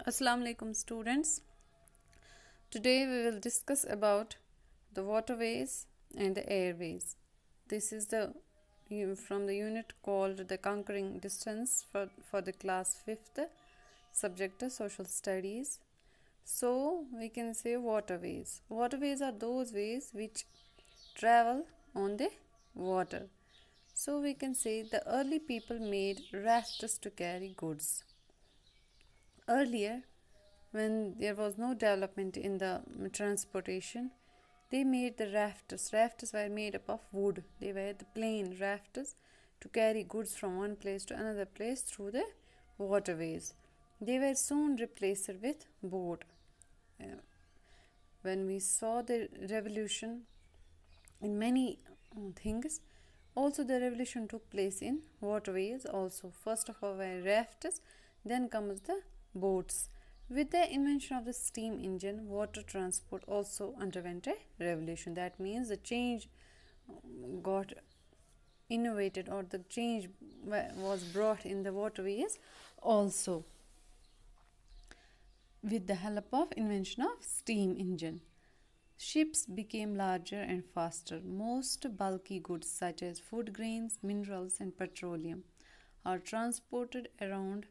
Assalamu alaikum students. Today we will discuss about the waterways and the airways. This is the from the unit called the conquering distance for the class 5th subject social studies. So we can say waterways. Waterways are those ways which travel on the water. So we can say the early people made rafts to carry goods. Earlier, when there was no development in the transportation, they made the rafts. Rafts were made up of wood. They were the plain rafts to carry goods from one place to another place through the waterways. They were soon replaced with boat. When we saw the revolution in many things, also the revolution took place in waterways also. First of all were rafts, then comes the boats. With the invention of the steam engine, water transport also underwent a revolution. That means the change got innovated, or the change was brought in the waterways also with the help of invention of steam engine. Ships became larger and faster. Most bulky goods such as food grains, minerals and petroleum are transported around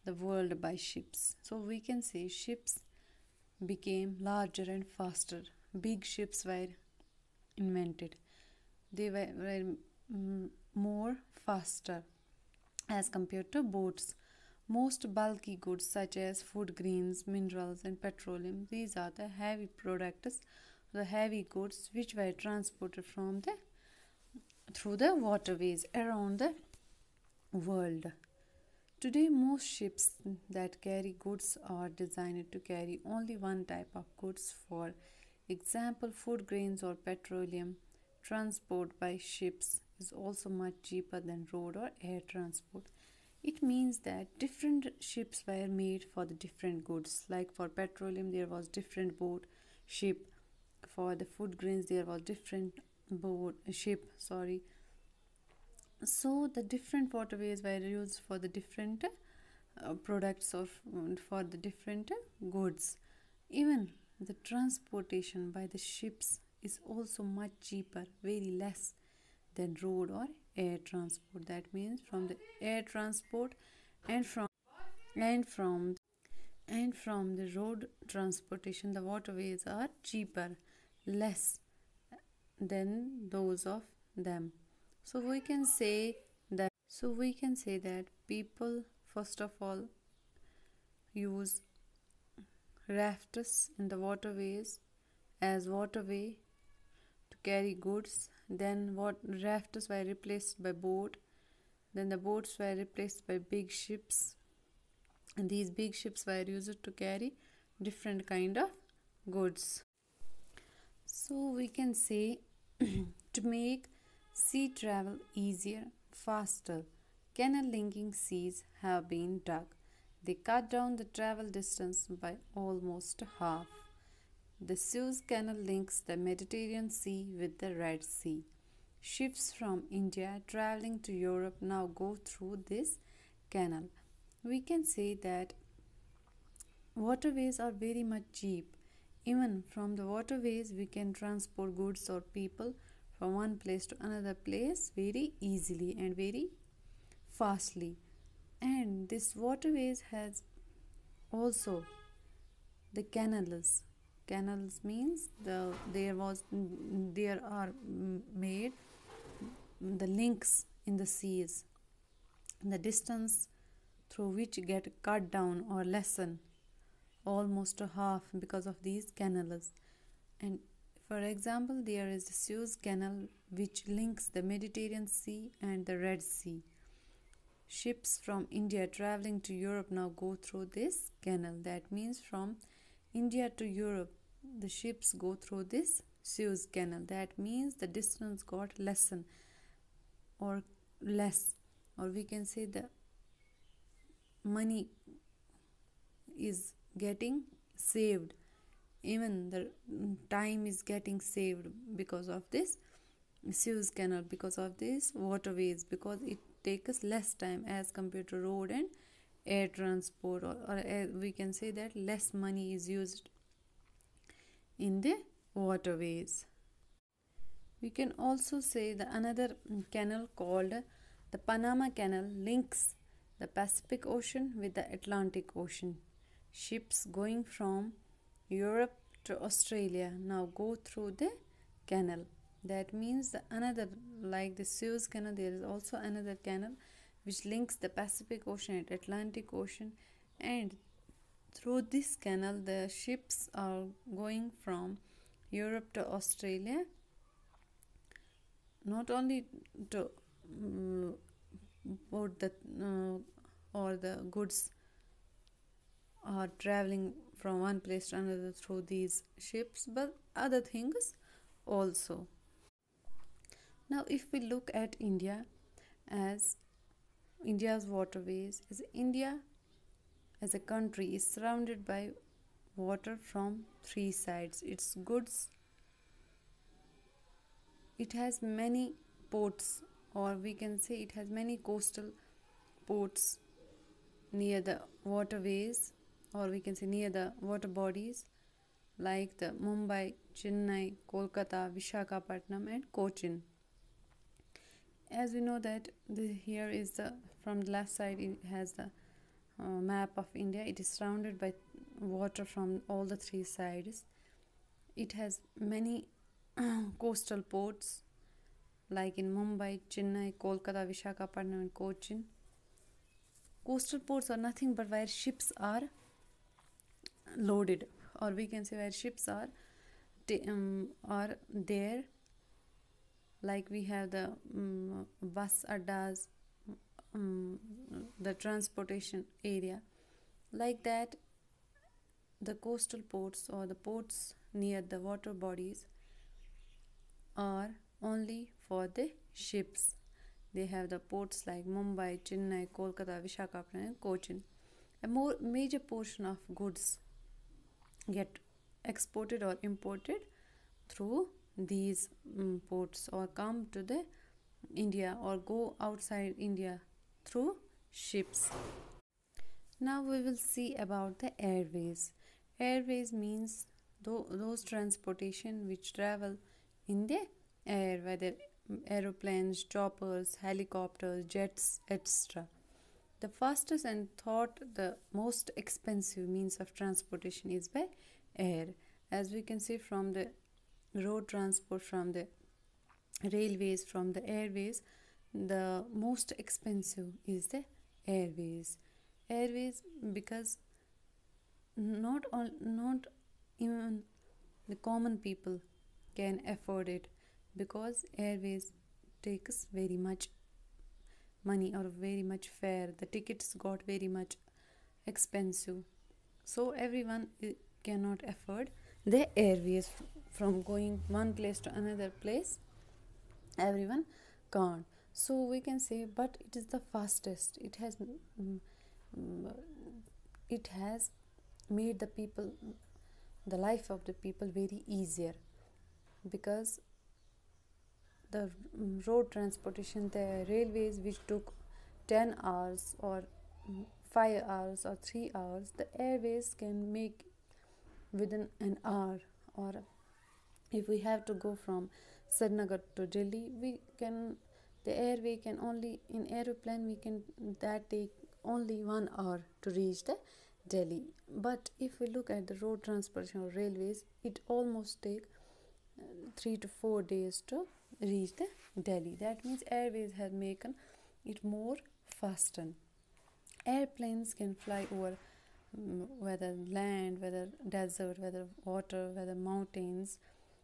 the world by ships. So we can say ships became larger and faster. Big ships were invented. They were more faster as compared to boats. Most bulky goods such as food grains, minerals and petroleum, these are the heavy products, the heavy goods which were transported through the waterways around the world. Today, most ships that carry goods are designed to carry only one type of goods. For example, food grains or petroleum. Transport by ships is also much cheaper than road or air transport. It means that different ships were made for the different goods. Like for petroleum, there was different ship. For the food grains, there was different ship. So the different waterways were used for the different products or for the different goods. Even the transportation by the ships is also much cheaper, very less than road or air transport. That means from the air transport and from the road transportation, the waterways are cheaper, less than those of them. So we can say that people first of all use rafts in the waterways as waterway to carry goods. Then rafts were replaced by boat. Then the boats were replaced by big ships. And these big ships were used to carry different kind of goods. So we can say to make sea travel easier, faster, canal linking seas have been dug. They cut down the travel distance by almost half. The Suez Canal links the Mediterranean Sea with the Red Sea. Ships from India traveling to Europe now go through this canal. We can say that waterways are very much cheap. Even from the waterways, we can transport goods or people from one place to another place very easily and very fastly. And this waterways has also the canals. Canals means there are made the links in the seas, the distance through which get cut down or lessen almost a half because of these canals. And for example, there is the Suez Canal which links the Mediterranean Sea and the Red Sea. Ships from India traveling to Europe now go through this canal. That means from India to Europe, the ships go through this Suez Canal. That means the distance got lessen or less, or we can say the money is getting saved. Even the time is getting saved because of this Suez Canal, because of these waterways, because it takes less time as compared to road and air transport, or we can say that less money is used in the waterways. We can also say the another canal called the Panama Canal links the Pacific Ocean with the Atlantic Ocean. Ships going from Europe to Australia now go through the canal. That means the another, like the Suez Canal, there is also another canal which links the Pacific Ocean and Atlantic Ocean, and through this canal the ships are going from Europe to Australia, not only to put the or the goods are traveling from one place to another through these ships, but other things also. Now if we look at India, as India's waterways, as India as a country is surrounded by water from three sides. Its goods, it has many ports, or we can say it has many coastal ports near the waterways, or we can say near the water bodies, like the Mumbai, Chennai, Kolkata, Visakhapatnam and Cochin. As we know that here is the, from the left side it has the map of India. It is surrounded by water from all the three sides. It has many coastal ports like in Mumbai, Chennai, Kolkata, Visakhapatnam and Cochin. Coastal ports are nothing but where ships are loaded, or we can say where ships are there, like we have the bus addas, the transportation area, like that. The coastal ports or the ports near the water bodies are only for the ships. They have the ports like Mumbai, Chennai, Kolkata, Visakhapatnam and Cochin. A more major portion of goods get exported or imported through these ports, or come to the India or go outside India through ships. Now we will see about the airways. Airways means those transportation which travel in the air, whether aeroplanes, choppers, helicopters, jets, etc. The fastest and thought the most expensive means of transportation is by air. As we can see from the road transport, from the railways, from the airways, the most expensive is the airways. Airways, because not even the common people can afford it, because airways takes very much money or very much fare. The tickets got very much expensive, so everyone cannot afford the airways. From going one place to another place, everyone can't. So we can say, but it is the fastest. It has made the people, the life of the people very easier, because the road transportation, the railways which took 10 hours or 5 hours or 3 hours, the airways can make within an hour. Or if we have to go from Srinagar to Delhi, the airway can only, in aeroplane we can, that take only 1 hour to reach the Delhi. But if we look at the road transportation or railways, it almost take 3 to 4 days to reach the Delhi. That means airways have making it more faster. Airplanes can fly over whether land, whether desert, whether water, whether mountains,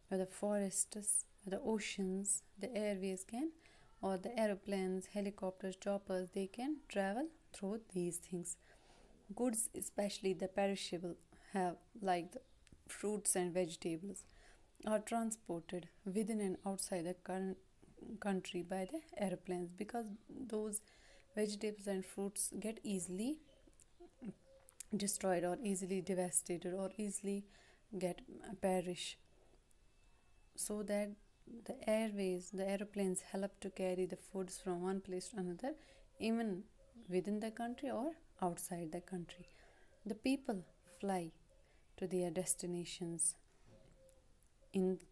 whether forests, whether oceans. The airways can, or the aeroplanes, helicopters, choppers, they can travel through these things. Goods, especially the perishable, have like the fruits and vegetables, are transported within and outside the current country by the airplanes, because those vegetables and fruits get easily destroyed or easily devastated or easily get perish, so that the airways, the airplanes help to carry the foods from one place to another, even within the country or outside the country. The people fly to their destinations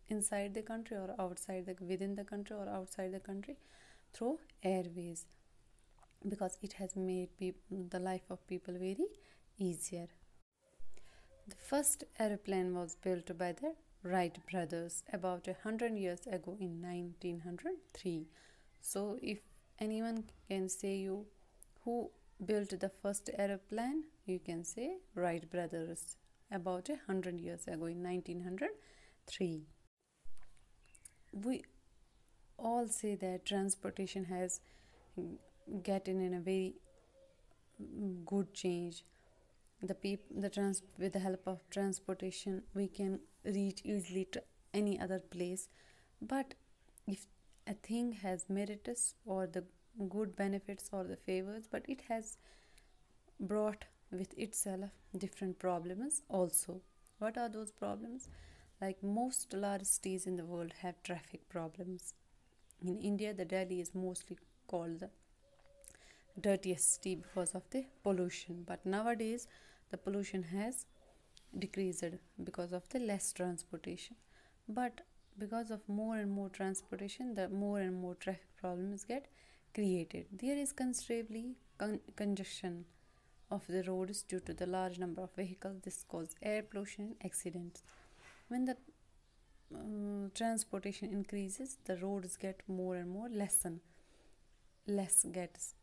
inside the country or outside within the country or outside the country through airways, because it has made the life of people very easier. The first aeroplane was built by the Wright brothers about 100 years ago in 1903. So if anyone can say you who built the first aeroplane, you can say Wright brothers about 100 years ago in 1903. We all say that transportation has gotten in a very good change. With the help of transportation, we can reach easily to any other place. But if a thing has merits or the good benefits or the favors, but it has brought with itself different problems also. What are those problems? Like most large cities in the world have traffic problems. In India, the Delhi is mostly called the dirtiest city because of the pollution. But nowadays, the pollution has decreased because of the less transportation. But because of more and more transportation, the more and more traffic problems get created. There is considerably congestion of the roads due to the large number of vehicles. This causes air pollution and accidents. When the transportation increases, the roads get more and more less gets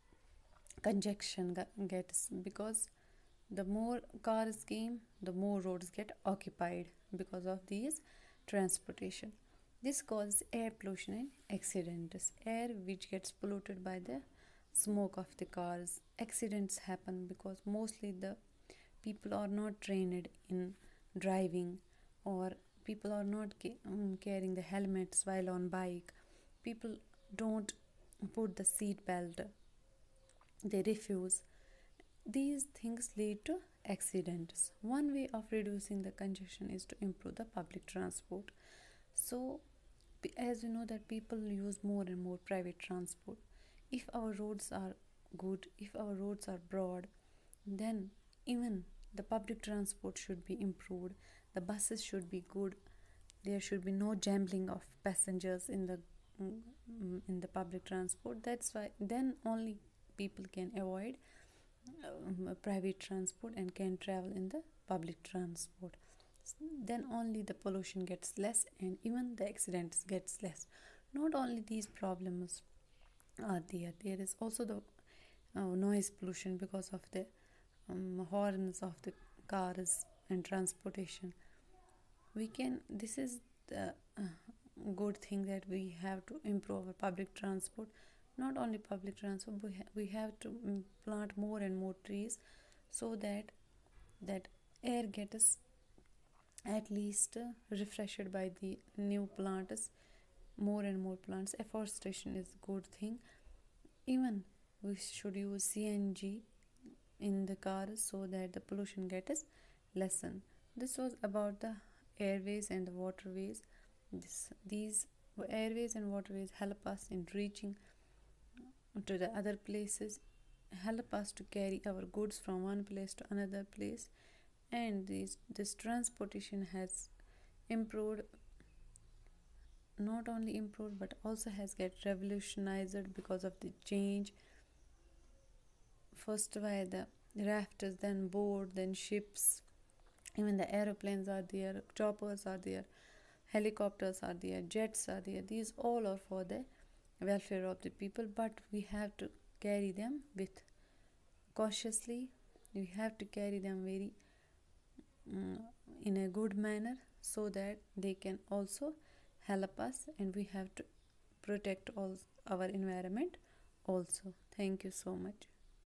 congestion gets, because the more cars came, the more roads get occupied because of these transportation. This causes air pollution and accidents. Air which gets polluted by the smoke of the cars. Accidents happen because mostly the people are not trained in driving, or people are not carrying the helmets while on bike. People don't put the seat belt. They refuse. These things lead to accidents. One way of reducing the congestion is to improve the public transport. So, as you know that people use more and more private transport. If our roads are good, if our roads are broad, then even the public transport should be improved. The buses should be good. There should be no jambling of passengers in the public transport. That's why then only people can avoid private transport and can travel in the public transport. Then only the pollution gets less and even the accidents gets less. Not only these problems are there is also the noise pollution because of the horns of the cars and transportation. This is the good thing that we have to improve our public transport. Not only public transport, we have to plant more and more trees so that air gets at least refreshed by the new plants. More and more plants. Afforestation is a good thing. Even we should use CNG in the cars so that the pollution gets lessened. This was about the airways and the waterways. These airways and waterways help us in reaching to the other places, help us to carry our goods from one place to another place, and this transportation has improved, not only improved but also has get revolutionized because of the change. First by the rafters, then boat, then ships, even the aeroplanes are there, choppers are there, helicopters are there, jets are there. These all are for the welfare of the people, but we have to carry them with cautiously. We have to carry them very in a good manner so that they can also help us, and we have to protect all our environment also. Thank you so much.